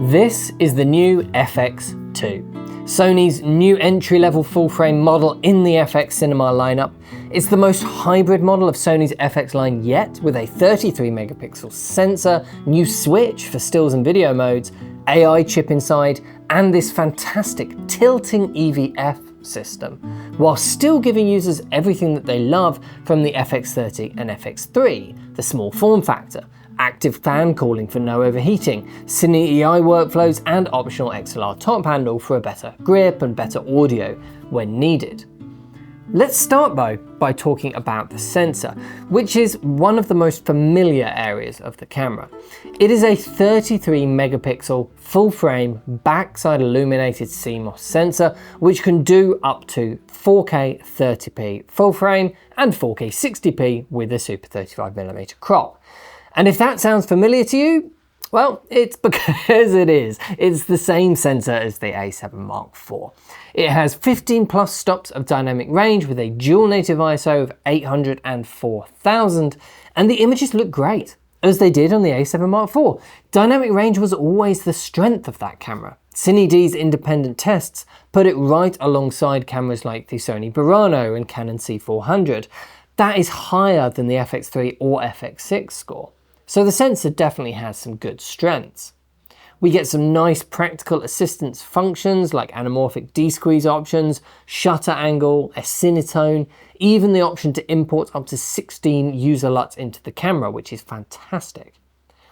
This is the new FX2, Sony's new entry-level full-frame model in the FX Cinema lineup. It's the most hybrid model of Sony's FX line yet, with a 33 megapixel sensor, new switch for stills and video modes, AI chip inside, and this fantastic tilting EVF system, while still giving users everything that they love from the FX30 and FX3, the small form factor, active fan cooling for no overheating, Cine EI workflows, and optional XLR top handle for a better grip and better audio when needed. Let's start though by talking about the sensor, which is one of the most familiar areas of the camera. It is a 33 megapixel full frame backside illuminated CMOS sensor, which can do up to 4K 30p full frame and 4K 60p with a super 35mm crop. And if that sounds familiar to you, well, it's because it is. It's the same sensor as the A7 Mark IV. It has 15 plus stops of dynamic range with a dual native ISO of 800 and 4000, and the images look great, as they did on the A7 Mark IV. Dynamic range was always the strength of that camera. CineD's independent tests put it right alongside cameras like the Sony Burano and Canon C400. That is higher than the FX3 or FX6 score. So the sensor definitely has some good strengths. We get some nice practical assistance functions like anamorphic de-squeeze options, shutter angle, a cinetone, even the option to import up to 16 user LUTs into the camera, which is fantastic.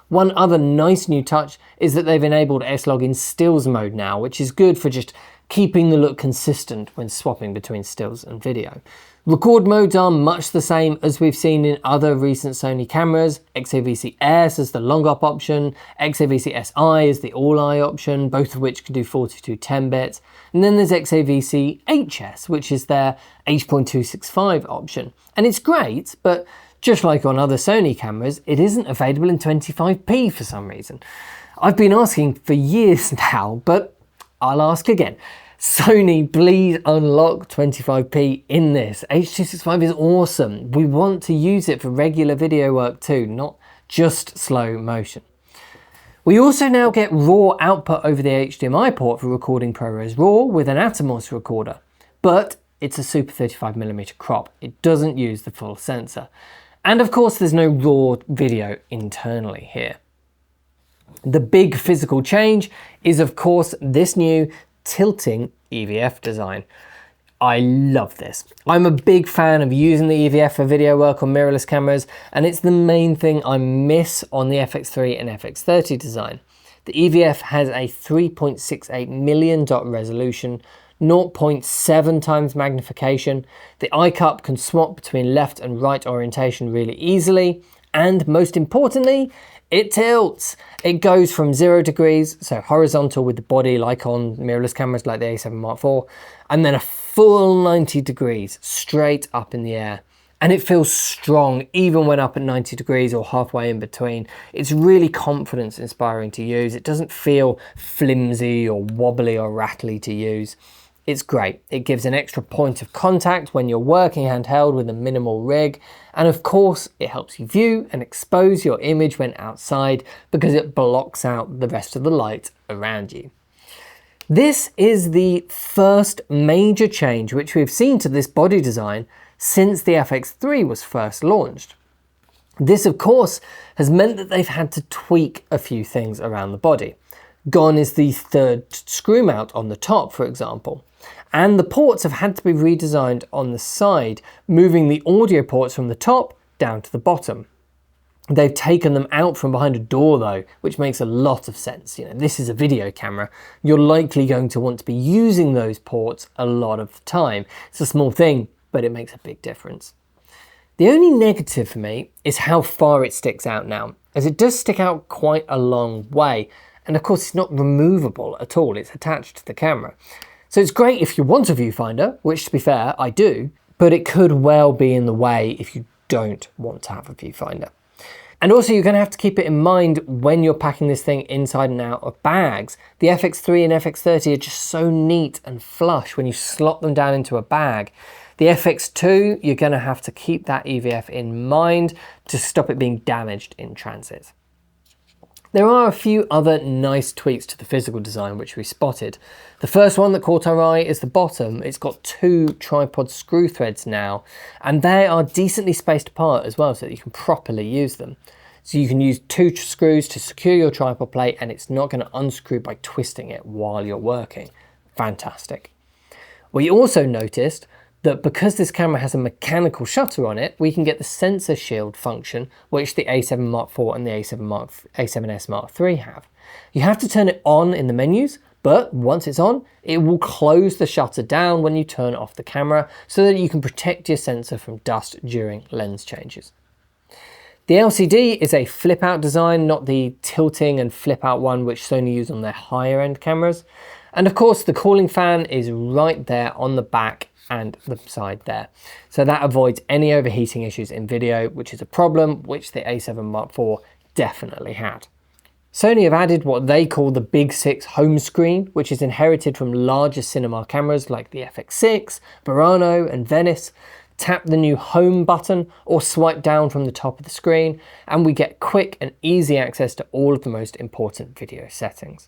One other nice new touch is that they've enabled S-Log in stills mode now, which is good for just keeping the look consistent when swapping between stills and video. Record modes are much the same as we've seen in other recent Sony cameras. XAVC-S as the long op option, XAVC-SI as the all-eye option, both of which can do 42 10-bits. And then there's XAVC-HS, which is their H.265 option. And it's great, but just like on other Sony cameras, it isn't available in 25p for some reason. I've been asking for years now, but I'll ask again. Sony, please unlock 25p in this. H.265 is awesome. We want to use it for regular video work too, not just slow motion. We also now get RAW output over the HDMI port for recording ProRes RAW with an Atomos recorder, but it's a super 35mm crop. It doesn't use the full sensor. And of course there's no RAW video internally here. The big physical change is of course this new tilting EVF design. I love this. I'm a big fan of using the EVF for video work on mirrorless cameras, and it's the main thing I miss on the FX3 and FX30 design. The EVF has a 3.68 million dot resolution, 0.7 times magnification. The eye cup can swap between left and right orientation really easily, and most importantly, it tilts. It goes from 0 degrees, so horizontal with the body like on mirrorless cameras like the A7 Mark IV, and then a full 90 degrees straight up in the air. And it feels strong even when up at 90 degrees or halfway in between. It's really confidence inspiring to use. It doesn't feel flimsy or wobbly or rattly to use. It's great. It gives an extra point of contact when you're working handheld with a minimal rig. And of course, it helps you view and expose your image when outside because it blocks out the rest of the light around you. This is the first major change which we've seen to this body design since the FX3 was first launched. This, of course, has meant that they've had to tweak a few things around the body. Gone is the third screw mount on the top, for example. And the ports have had to be redesigned on the side, moving the audio ports from the top down to the bottom. They've taken them out from behind a door though, which makes a lot of sense. You know, this is a video camera. You're likely going to want to be using those ports a lot of the time. It's a small thing, but it makes a big difference. The only negative for me is how far it sticks out now, as it does stick out quite a long way. And of course, it's not removable at all. It's attached to the camera. So it's great if you want a viewfinder, which to be fair, I do, but it could well be in the way if you don't want to have a viewfinder. And also you're going to have to keep it in mind when you're packing this thing inside and out of bags. The FX3 and FX30 are just so neat and flush when you slot them down into a bag. The FX2, you're going to have to keep that EVF in mind to stop it being damaged in transit. There are a few other nice tweaks to the physical design which we spotted. The first one that caught our eye is the bottom. It's got 2 tripod screw threads now, and they are decently spaced apart as well so that you can properly use them. So you can use 2 screws to secure your tripod plate and it's not going to unscrew by twisting it while you're working. Fantastic. We also noticed that because this camera has a mechanical shutter on it, we can get the sensor shield function, which the A7 Mark IV and the A7S Mark III have. You have to turn it on in the menus, but once it's on, it will close the shutter down when you turn off the camera so that you can protect your sensor from dust during lens changes. The LCD is a flip out design, not the tilting and flip out one which Sony use on their higher end cameras. And of course the cooling fan is right there on the back and the side there. So that avoids any overheating issues in video, which is a problem which the A7 Mark IV definitely had. Sony have added what they call the Big 6 home screen, which is inherited from larger cinema cameras like the FX6, Burano and Venice. Tap the new home button or swipe down from the top of the screen and we get quick and easy access to all of the most important video settings.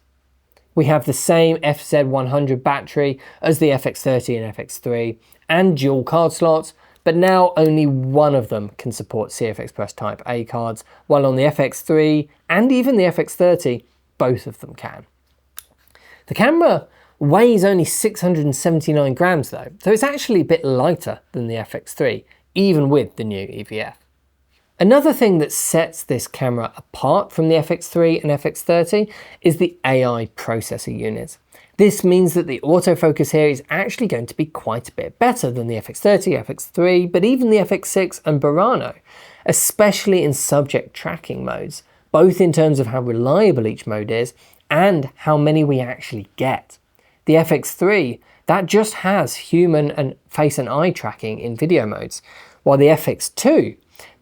We have the same FZ100 battery as the FX30 and FX3 and dual card slots, but now only one of them can support CF Express Type A cards, while on the FX3 and even the FX30, both of them can. The camera weighs only 679 grams though, so it's actually a bit lighter than the FX3, even with the new EVF. Another thing that sets this camera apart from the FX3 and FX30 is the AI processor unit. This means that the autofocus here is actually going to be quite a bit better than the FX30, FX3, but even the FX6 and Burano, especially in subject tracking modes, both in terms of how reliable each mode is and how many we actually get. The FX3, that just has human and face and eye tracking in video modes, while the FX2,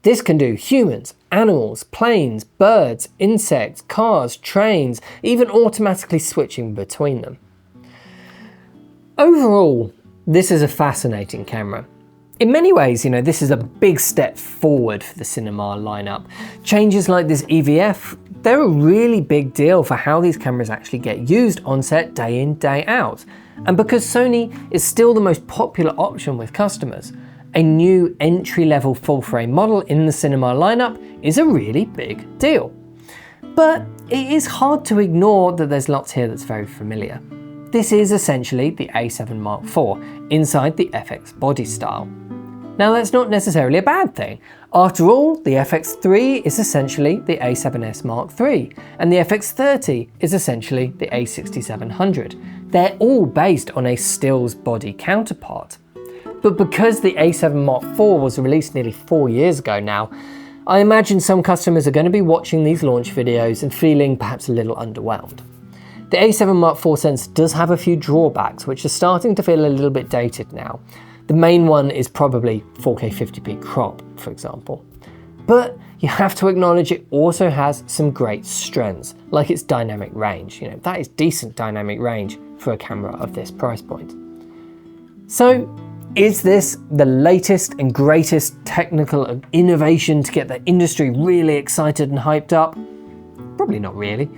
this can do humans, animals, planes, birds, insects, cars, trains, even automatically switching between them. Overall, this is a fascinating camera. In many ways, this is a big step forward for the cinema lineup. Changes like this EVF, they're a really big deal for how these cameras actually get used on set day in, day out. And because Sony is still the most popular option with customers, a new entry-level full-frame model in the cinema lineup is a really big deal. But it is hard to ignore that there's lots here that's very familiar. This is essentially the A7 Mark IV inside the FX body style. Now that's not necessarily a bad thing. After all, the FX3 is essentially the A7S Mark III, and the FX30 is essentially the A6700. They're all based on a stills body counterpart. But because the A7 Mark IV was released nearly 4 years ago now, I imagine some customers are going to be watching these launch videos and feeling perhaps a little underwhelmed. The A7 Mark IV sensor does have a few drawbacks which are starting to feel a little bit dated now. The main one is probably 4K 50p crop, for example. But you have to acknowledge it also has some great strengths, like its dynamic range. That is decent dynamic range for a camera of this price point. So, is this the latest and greatest technical innovation to get the industry really excited and hyped up? Probably not really.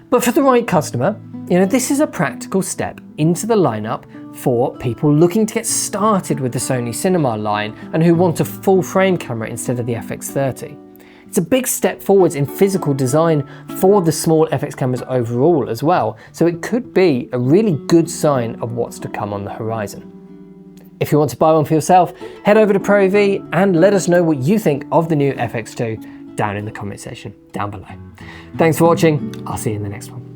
But for the right customer, this is a practical step into the lineup for people looking to get started with the Sony Cinema Line and who want a full frame camera instead of the FX30. It's a big step forwards in physical design for the small FX cameras overall as well, so it could be a really good sign of what's to come on the horizon. If you want to buy one for yourself, head over to ProV and let us know what you think of the new FX2 down in the comment section down below. Thanks for watching, I'll see you in the next one.